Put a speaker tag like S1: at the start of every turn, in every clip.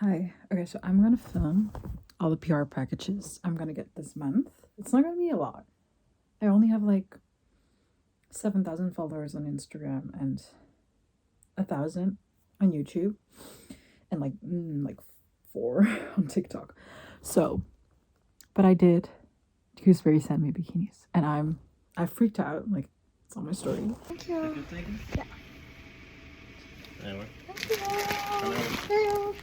S1: Hi. Okay, so I'm gonna film all the PR packages I'm gonna get this month. It's not gonna be a lot. I only have like 7,000 followers on Instagram and 1,000 on YouTube, and like 4 on TikTok. So, but I did. Gooseberry sent me bikinis, and I freaked out. Like, it's on my story. Thank you.
S2: Thank you.
S1: Yeah.
S2: Anyway.
S1: Thank you.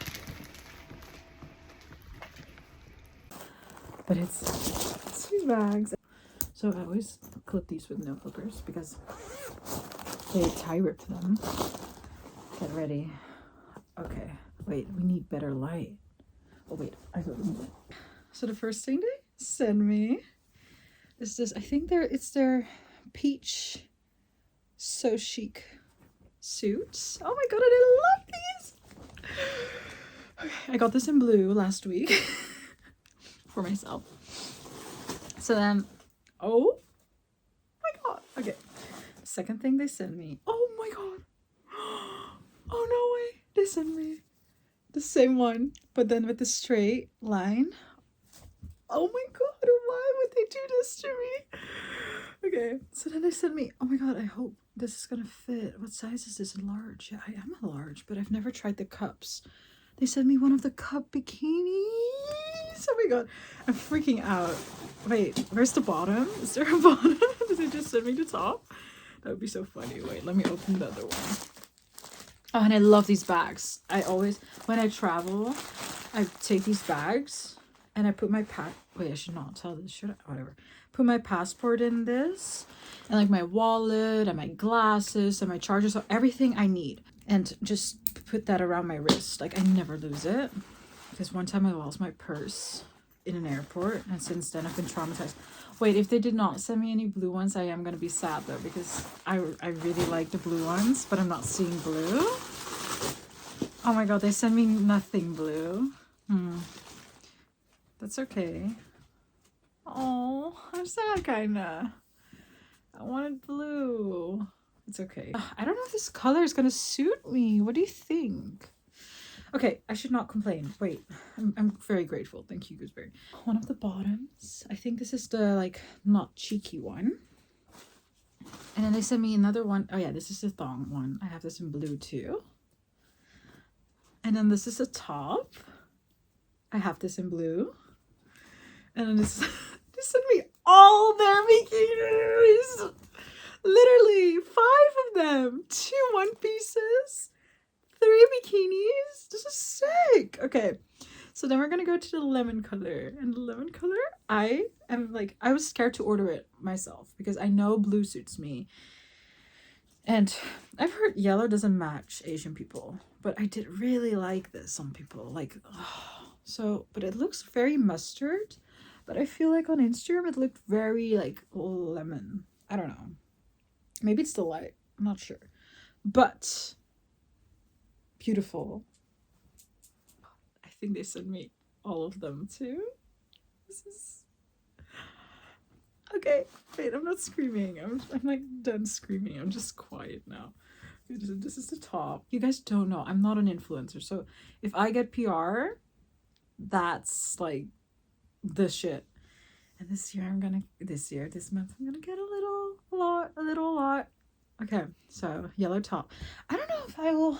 S1: But it's 2 bags. So I always clip these with no clippers because they tie rip them. Get ready. Okay, wait, we need better light. Oh wait, I got them. So the first thing they send me is this. I think it's their peach So Chic suits. Oh my god, and I love these. Okay, I got this in blue last week for myself. So then, oh my god. Okay, second thing they send me. Oh my god. Oh no way. They send me the same one, but then with the straight line. Oh my god, why would they do this to me? Okay, so then they sent me, oh my god, I hope this is gonna fit. What size is this? Large? Yeah, I am a large, but I've never tried the cups. They sent me one of the cup bikinis. Oh my god, I'm freaking out. Wait, where's the bottom? Is there a bottom? Did they just send me the top? That would be so funny. Wait, let me open the other one. Oh, and I love these bags. I always, when I travel, I take these bags and I put my wait, I should not tell this, should I? Whatever. Put my passport in this, and like my wallet and my glasses and my charger, so everything I need, and just put that around my wrist. Like, I never lose it, because one time I lost my purse in an airport, and since then I've been traumatized. Wait, if they did not send me any blue ones, I am gonna be sad though, because I really like the blue ones, but I'm not seeing blue. Oh my god, they send me nothing blue. That's okay. Oh, I'm sad kinda. I wanted blue. It's okay. I don't know if this color is gonna suit me. What do you think? Okay, I should not complain. Wait, I'm very grateful. Thank you, Gooseberry. One of the bottoms. I think this is the, like, not cheeky one. And then they sent me another one. Oh yeah, this is the thong one. I have this in blue too. And then this is a top. I have this in blue. And then this, they sent me all their bikinis. Literally 5 of them. 2 one pieces. 3 bikinis. This is sick. Okay, so then we're gonna go to the lemon color, and the lemon color, I was scared to order it myself because I know blue suits me, and I've heard yellow doesn't match Asian people, but I did really like this on people, like, oh, so, but it looks very mustard, but I feel like on Instagram it looked very like lemon. I don't know, maybe it's the light, I'm not sure, but beautiful. I think they sent me all of them too. This is okay. Wait, I'm not screaming. I'm like done screaming. I'm just quiet now. This is the top. You guys don't know, I'm not an influencer, so if I get PR, that's like the shit. And this month I'm gonna get a little lot. Okay, so yellow top. I don't know if I will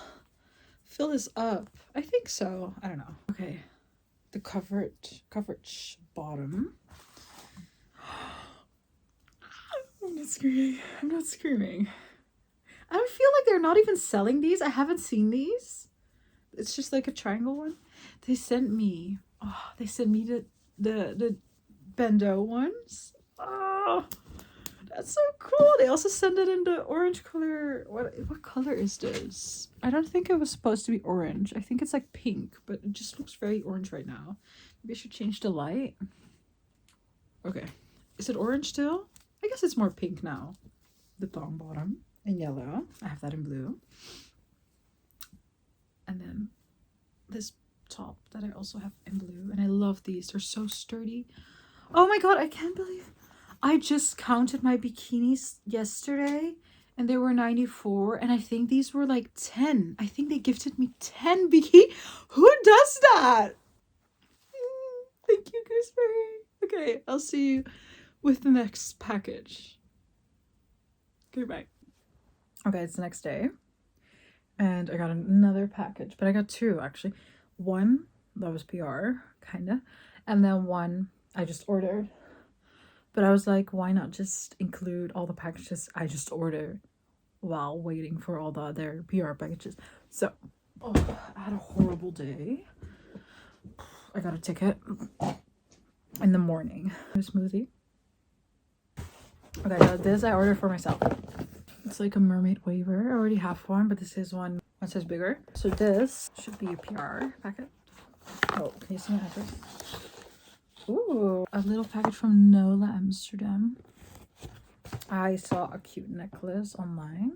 S1: fill this up. I think so. I don't know. Okay, the coverage bottom. I'm not screaming. I don't feel like they're not even selling these. I haven't seen these. It's just like a triangle one. They sent me the Bendo ones. Oh, that's so cool. They also send it in the orange color. What color is this? I don't think it was supposed to be orange. I think it's like pink, but it just looks very orange right now. Maybe I should change the light. Okay, is it orange still? I guess it's more pink now. The thong bottom in yellow. I have that in blue. And then this top that I also have in blue, and I love these. They're so sturdy. Oh my god, I can't believe I just counted my bikinis yesterday, and they were 94, and I think these were like 10. I think they gifted me 10 bikini. Who does that? Thank you, Gooseberry. Okay, I'll see you with the next package. Goodbye. Okay, it's the next day. And I got another package, but I got two actually. One that was PR, kinda. And then one I just ordered. But I was like, why not just include all the packages I just ordered while waiting for all the other PR packages? So, I had a horrible day. I got a ticket in the morning. A smoothie. Okay, so this I ordered for myself. It's like a mermaid waiver. I already have one, but this is one says bigger. So this should be a PR packet. Oh, can you see my address? Ooh, a little package from Nola Amsterdam. I saw a cute necklace online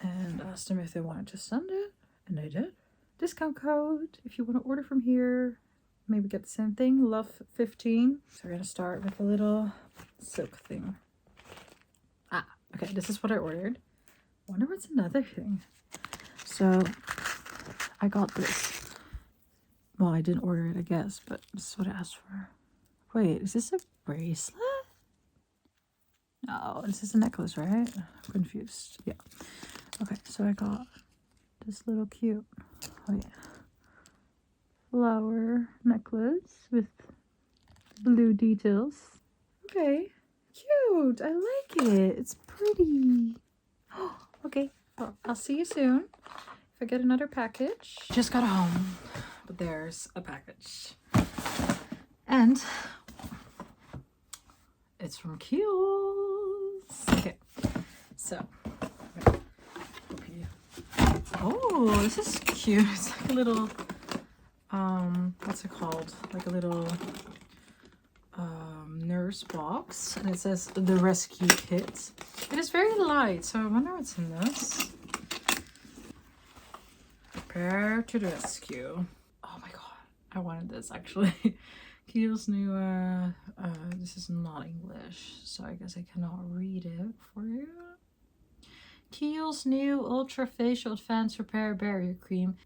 S1: and asked them if they wanted to send it, and they did. Discount code if you want to order from here. Maybe get the same thing, love 15. So we're gonna start with a little silk thing. Okay, this is what I ordered. Wonder what's another thing. So I got this. Well, I didn't order it, I guess, but this is what I asked for. Wait, is this a bracelet? No, this is a necklace, right? I'm confused. Yeah. Okay, so I got this little cute, flower necklace with blue details. Okay, cute. I like it. It's pretty. Okay, well, I'll see you soon if I get another package. Just got home, but there's a package. And it's from Kiehl's. Okay, so. Oh, this is cute. It's like a little, what's it called? Like a little nurse box. And it says the rescue kit. It is very light, so I wonder what's in this. Prepare to the rescue. Oh my god, I wanted this actually. Kiehl's new, this is not English, so I guess I cannot read it for you. Kiehl's new Ultra Facial Advanced Repair Barrier Cream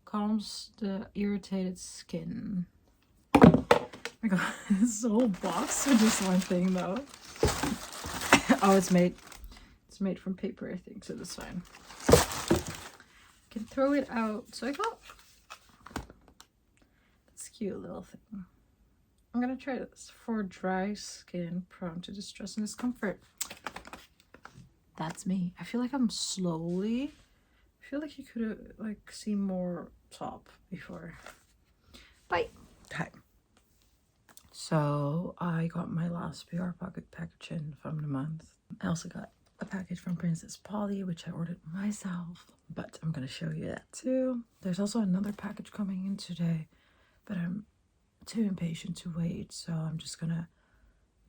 S1: calms the irritated skin. Oh my god, this whole box for just one thing though. Oh, it's made from paper, I think, so that's fine. I can throw it out. So I got this cute little thing. I'm gonna try this for dry skin prone to distress and discomfort. That's me. I feel like I'm slowly. I feel like you could have like seen more top before. Bye. Hi. So I got my last PR package in from the month. I also got a package from Princess Polly, which I ordered myself, but I'm gonna show you that too. There's also another package coming in today, but I'm too impatient to wait, so I'm just gonna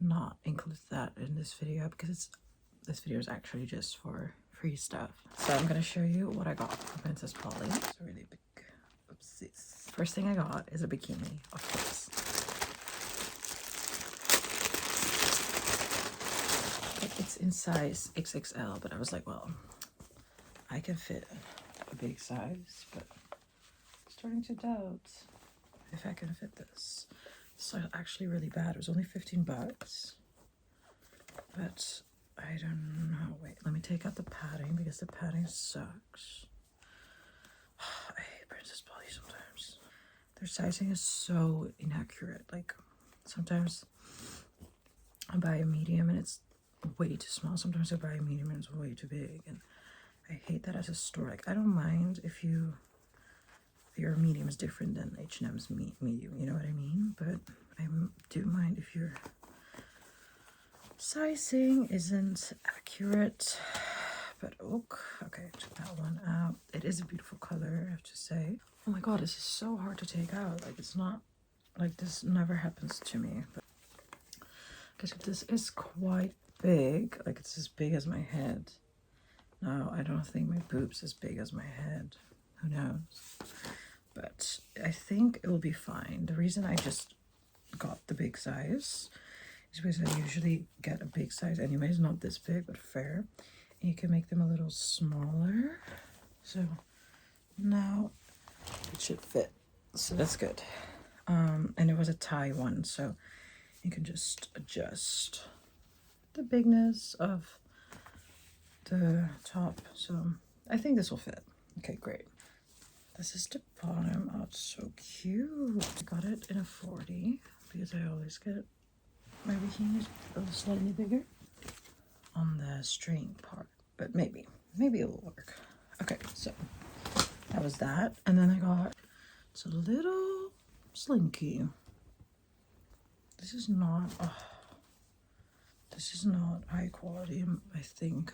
S1: not include that in this video because this video is actually just for free stuff. So I'm gonna show you what I got from Princess Polly. It's a really big oopsies. First thing I got is a bikini, of course. It's in size XXL, but I was like, well, I can fit a big size, but I'm starting to doubt if I can fit this. It's actually really bad. It was only 15 bucks, but I don't know. Wait, let me take out the padding because the padding sucks. I hate Princess Polly sometimes. Their sizing is so inaccurate. Like, sometimes I buy a medium and it's way too small. Sometimes I buy a medium and it's way too big. And I hate that as a store. Like, I don't mind if your medium is different than H&M's medium. You know what I mean? But I do mind if your sizing isn't accurate. But okay, took that one out. It is a beautiful color, I have to say. Oh my god, this is so hard to take out. Like, it's not like this never happens to me. But because this is quite big, like it's as big as my head. No, I don't think my boob's as big as my head. Who knows? But I think it will be fine. The reason I just got the big size is because I usually get a big size anyways, not this big, but fair. And you can make them a little smaller. So now it should fit. So that's good. And it was a tie one, so you can just adjust the bigness of the top. So I think this will fit. Okay, great. This is the bottom. Oh, it's so cute. I got it in a 40 because I always get my bikinis a little slightly bigger on the string part, but maybe it will work. Okay, so that was that, and then I got it's a little slinky. This is not high quality. I think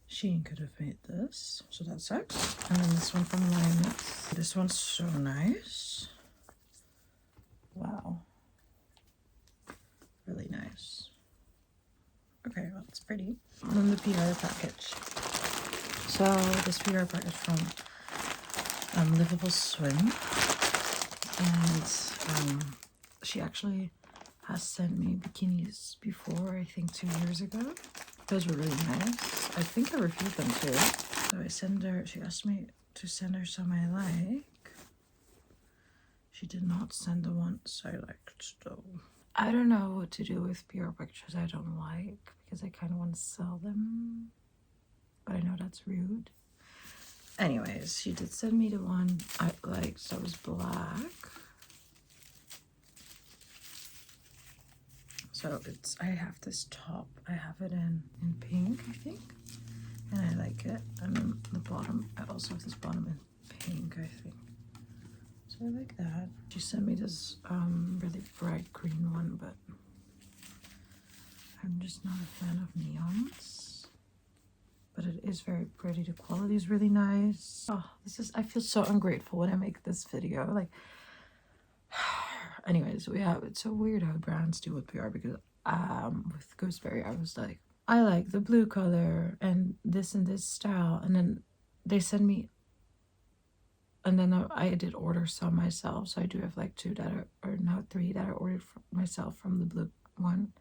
S1: Shein could have made this, so that sucks. And then this one from Lioness. This one's so nice. Wow, really nice. Okay, well, it's pretty. And then the PR package. So this PR package from Livable Swim, and she actually has sent me bikinis before. I think 2 years ago. Those were really nice. I think I reviewed them too. So I sent her. She asked me to send her some I like. She did not send the ones I liked though. I don't know what to do with PR pictures I don't like because I kind of want to sell them, but I know that's rude. Anyways, she did send me the one I liked that was black. So I have this top. I have it in pink, I think, and I like it. And then the bottom, I also have this bottom in pink, I think. So I like that. She sent me this really bright green one, but I'm just not a fan of neons. But it is very pretty. The quality is really nice. Oh, I feel so ungrateful when I make this video. Like, anyways, it's so weird how brands do with PR, because with Gooseberry, I was like, I like the blue color and this style, and then they send me, and then I did order some myself, so I do have like 3 that I ordered myself from the blue one,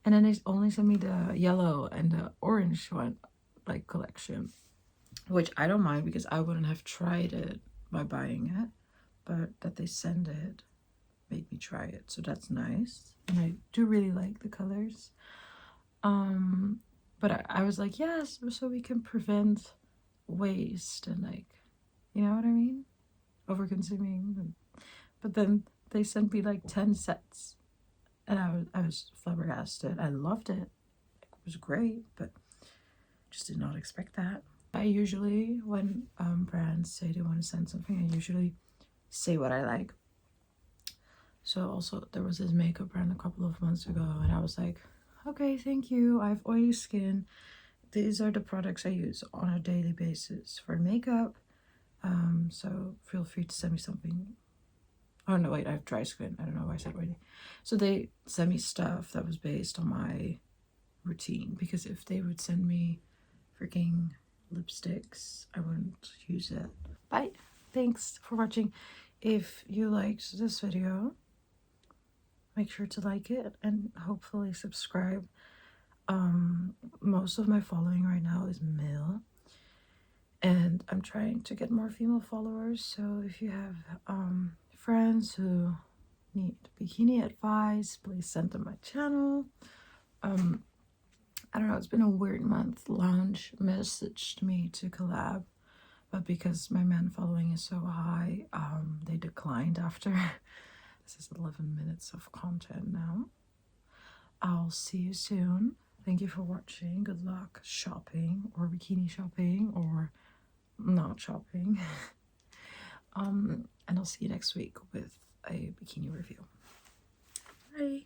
S1: and then they only sent me the yellow and the orange one, like, collection, which I don't mind because I wouldn't have tried it by buying it, but that they send it made me try it, so that's nice. And I do really like the colors, but I was like, yes, so we can prevent waste and, like, you know what I mean, over consuming. But then they sent me like 10 sets, and I was flabbergasted. I loved it. It was great, but just did not expect that. I usually, when brands say they want to send something, I usually say what I like. So also there was this makeup brand a couple of months ago, and I was like, okay, thank you. I have oily skin. These are the products I use on a daily basis for makeup. So feel free to send me something. Oh no, wait, I have dry skin. I don't know why I said oily. So they sent me stuff that was based on my routine, because if they would send me freaking lipsticks, I wouldn't use it. Bye. Thanks for watching. If you liked this video, make sure to like it and hopefully subscribe. Most of my following right now is male, and I'm trying to get more female followers. So if you have friends who need bikini advice, please send them my channel. I don't know, it's been a weird month. Lounge messaged me to collab, but because my man following is so high, they declined after. This is 11 minutes of content now. I'll see you soon. Thank you for watching. Good luck shopping, or bikini shopping, or not shopping. And I'll see you next week with a bikini review. Bye.